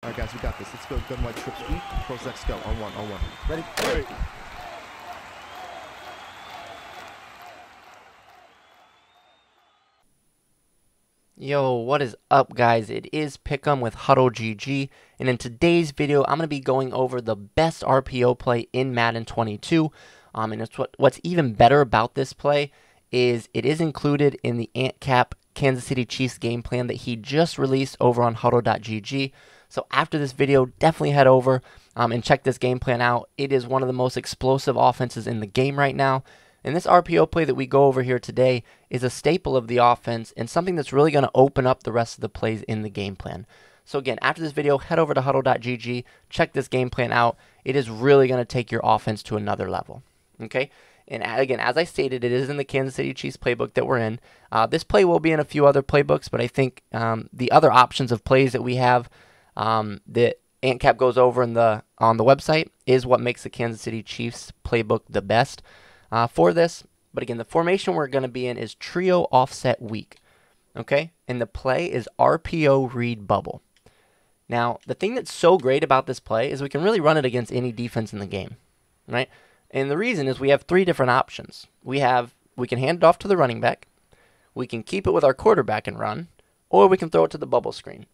All right, guys, we got this. Let's go. Gun white trip sweep. Pros X go. On one. Ready? Ready. Yo, what is up, guys? It is Pihcam with HuddleGG, and in today's video, I'm going to be going over the best RPO play in Madden 22. And it's what's even better about this play is it is included in the AntCap Kansas City Chiefs game plan that he just released over on HuddleGG. So after this video, definitely head over and check this game plan out. It is one of the most explosive offenses in the game right now. And this RPO play that we go over here today is a staple of the offense and something that's really going to open up the rest of the plays in the game plan. So again, after this video, head over to HuddleGG, check this game plan out. It is really going to take your offense to another level. Okay? And again, as I stated, it is in the Kansas City Chiefs playbook that we're in. This play will be in a few other playbooks, but I think the other options of plays that we have that AntCap goes over on the website is what makes the Kansas City Chiefs playbook the best for this. But again, the formation we're going to be in is trio offset weak. Okay? And the play is RPO read bubble. Now, the thing that's so great about this play is we can really run it against any defense in the game, right? And the reason is we have three different options. We can hand it off to the running back, we can keep it with our quarterback and run, or we can throw it to the bubble screen.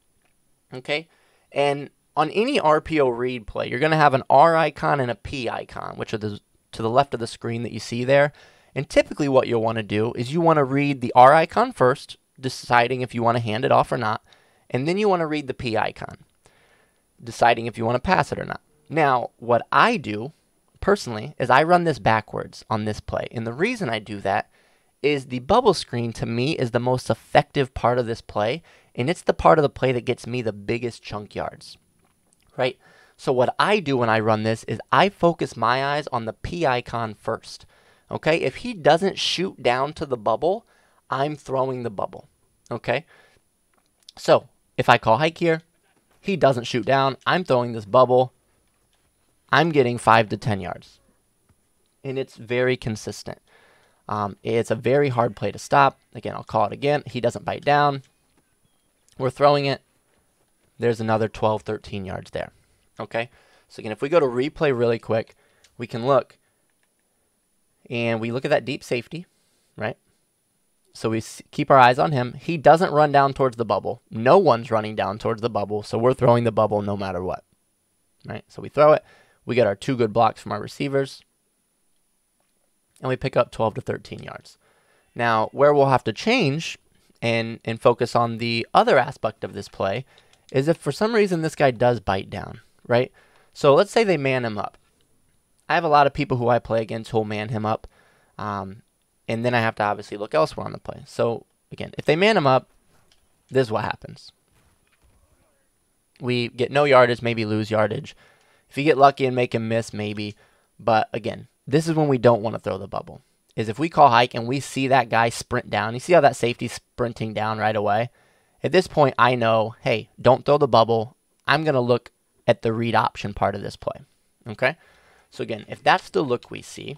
Okay? And on any RPO read play, you're going to have an R icon and a P icon, which are to the left of the screen that you see there. And typically what you'll want to do is you want to read the R icon first, deciding if you want to hand it off or not. And then you want to read the P icon, deciding if you want to pass it or not. Now, what I do personally is I run this backwards on this play. And the reason I do that is the bubble screen to me is the most effective part of this play. And it's the part of the play that gets me the biggest chunk yards, right? So what I do when I run this is I focus my eyes on the P icon first. Okay, if he doesn't shoot down to the bubble, I'm throwing the bubble. Okay, so if I call hike here, he doesn't shoot down, I'm throwing this bubble. I'm getting 5 to 10 yards. And it's very consistent. It's a very hard play to stop. Again, I'll call it again. He doesn't bite down. We're throwing it. There's another 12, 13 yards there. Okay, so again, if we go to replay really quick, we can look. And we look at that deep safety, right? So we keep our eyes on him. He doesn't run down towards the bubble. No one's running down towards the bubble, so we're throwing the bubble no matter what. Right? So we throw it. We get our 2 good blocks from our receivers. And we pick up 12 to 13 yards. Now, where we'll have to change and focus on the other aspect of this play is if for some reason this guy does bite down, right? So let's say they man him up. I have a lot of people who I play against who will man him up. And then I have to obviously look elsewhere on the play. So, again, if they man him up, this is what happens. We get no yardage, maybe lose yardage. If you get lucky and make him miss, maybe. But, again, this is when we don't want to throw the bubble. Is if we call hike and we see that guy sprint down. You see how that safety's sprinting down right away? At this point, I know, hey, don't throw the bubble. I'm going to look at the read option part of this play. Okay? So again, if that's the look we see,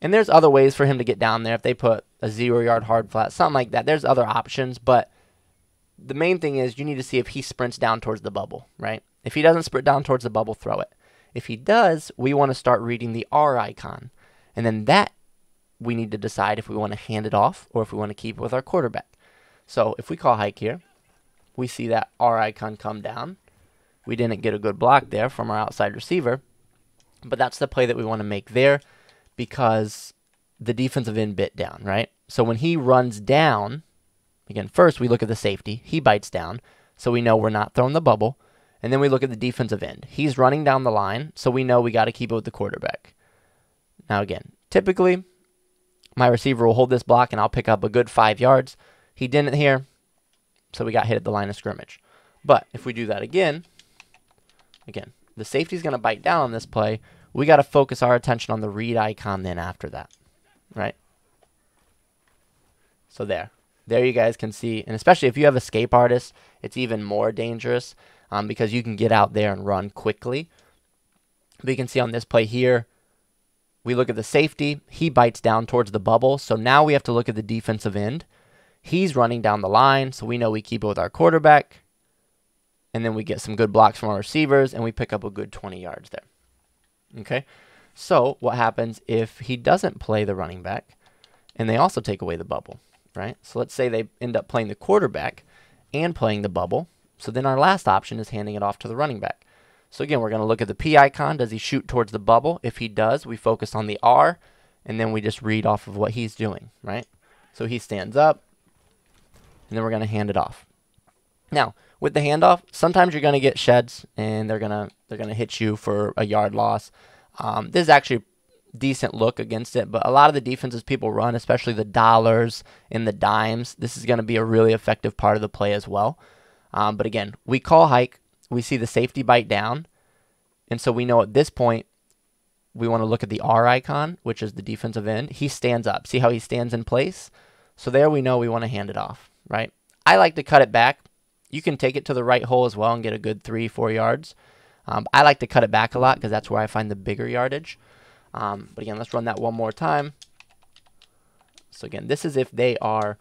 and there's other ways for him to get down there. If they put a 0-yard hard flat, something like that, there's other options. But the main thing is you need to see if he sprints down towards the bubble, right? If he doesn't sprint down towards the bubble, throw it. If he does, we want to start reading the R icon. And then that we need to decide if we want to hand it off or if we want to keep it with our quarterback. So if we call hike here, we see that R icon come down. We didn't get a good block there from our outside receiver. But that's the play that we want to make there because the defensive end bit down, right? So when he runs down, again, first we look at the safety. He bites down, so we know we're not throwing the bubble. And then we look at the defensive end. He's running down the line, so we know we got to keep it with the quarterback. Now again, typically, my receiver will hold this block and I'll pick up a good 5 yards. He didn't here, so we got hit at the line of scrimmage. But if we do that again, the safety's going to bite down on this play. We got to focus our attention on the read icon then after that, right? So there you guys can see, and especially if you have escape artists, it's even more dangerous because you can get out there and run quickly. But you can see on this play here, we look at the safety. He bites down towards the bubble. So now we have to look at the defensive end. He's running down the line, so we know we keep it with our quarterback. and then we get some good blocks from our receivers, and we pick up a good 20 yards there. Okay, so what happens if he doesn't play the running back, and they also take away the bubble, right? So let's say they end up playing the quarterback and playing the bubble. So then our last option is handing it off to the running back. So again, we're going to look at the P icon. Does he shoot towards the bubble? If he does, we focus on the R, and then we just read off of what he's doing, right? So he stands up, and then we're going to hand it off. Now, with the handoff, sometimes you're going to get sheds, and they're gonna hit you for a yard loss. This is actually a decent look against it, but a lot of the defenses people run, especially the dollars and the dimes, this is going to be a really effective part of the play as well. But again, we call hike. We see the safety bite down, and so we know at this point we want to look at the R icon, which is the defensive end. He stands up. See how he stands in place? So there we know we want to hand it off, right? I like to cut it back. You can take it to the right hole as well and get a good 3-4 yards. I like to cut it back a lot because that's where I find the bigger yardage. But again, let's run that one more time. So again, this is if they are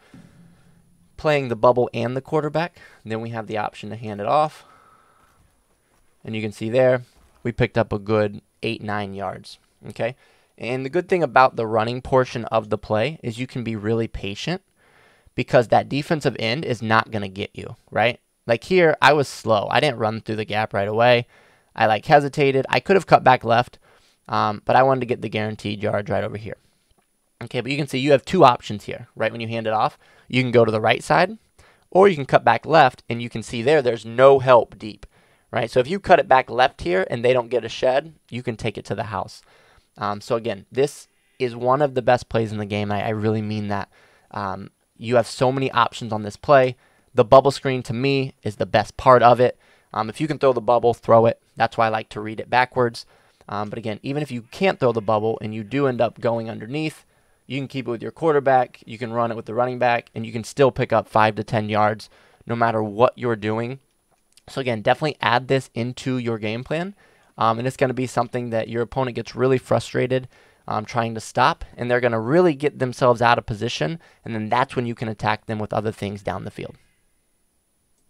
playing the bubble and the quarterback. Then we have the option to hand it off. And you can see there, we picked up a good 8-9 yards. Okay, and the good thing about the running portion of the play is you can be really patient because that defensive end is not going to get you, right? Like here, I was slow. I didn't run through the gap right away. I like hesitated. I could have cut back left, but I wanted to get the guaranteed yards right over here. Okay, but you can see you have two options here, right? When you hand it off, you can go to the right side, or you can cut back left, and you can see there's no help deep, right? So if you cut it back left here and they don't get a shed, you can take it to the house. So again, this is one of the best plays in the game. I really mean that. You have so many options on this play. The bubble screen, to me, is the best part of it. If you can throw the bubble, throw it. That's why I like to read it backwards. But again, even if you can't throw the bubble and you do end up going underneath, you can keep it with your quarterback, you can run it with the running back, and you can still pick up 5 to 10 yards no matter what you're doing. So again, definitely add this into your game plan. And it's going to be something that your opponent gets really frustrated trying to stop, and they're going to really get themselves out of position, and then that's when you can attack them with other things down the field.